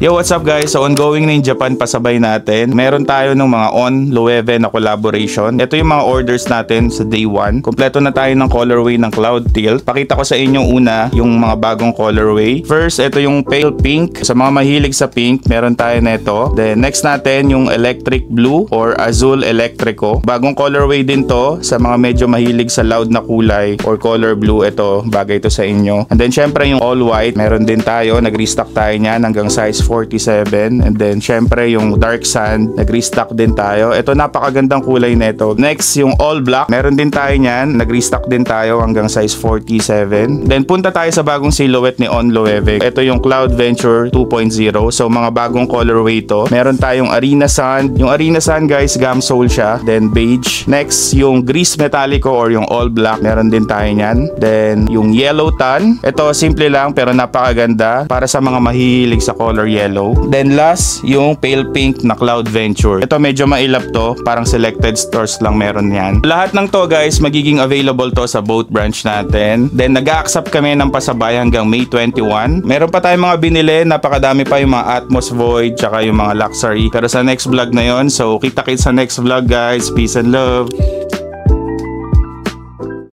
Yo, what's up guys? So ongoing na yung Japan pasabay natin. Meron tayo ng mga on Loewe na collaboration. Ito yung mga orders natin sa day 1. Kompleto na tayo ng colorway ng Cloud Tilt. Pakita ko sa inyo una yung mga bagong colorway. First, ito yung pale pink. Sa mga mahilig sa pink, meron tayo nito. Then next natin yung electric blue or azul electrico. Bagong colorway din to sa mga medyo mahilig sa loud na kulay or color blue. Ito, bagay to sa inyo. And then syempre yung all white, meron din tayo. Nag-restock tayo niyan hanggang size 47. And then syempre yung dark sand, nag-restock din tayo. Ito napakagandang kulay nito. Next yung all black, meron din tayo niyan. Nag-restock din tayo hanggang size 47. Then punta tayo sa bagong silhouette ni On Loewe. Ito yung Cloud Venture 2.0. So mga bagong colorway to. Meron tayong Arena Sand. Yung Arena Sand guys, gamsole siya. Then beige. Next yung Grease Metallico or yung all black. Meron din tayo niyan. Then yung Yellow Tan. Ito simple lang pero napakaganda para sa mga mahilig sa color yellow. Then last, yung pale pink na Cloud Venture. Ito medyo mailap to, parang selected stores lang meron yan. Lahat ng to guys, magiging available to sa boat branch natin. Then nag-a-accept kami ng pasabay hanggang May 21. Meron pa tayong mga binili, napakadami pa yung mga Atmos Void, tsaka yung mga Luxury. Pero sa next vlog na yon, so kita-kits sa next vlog guys. Peace and love!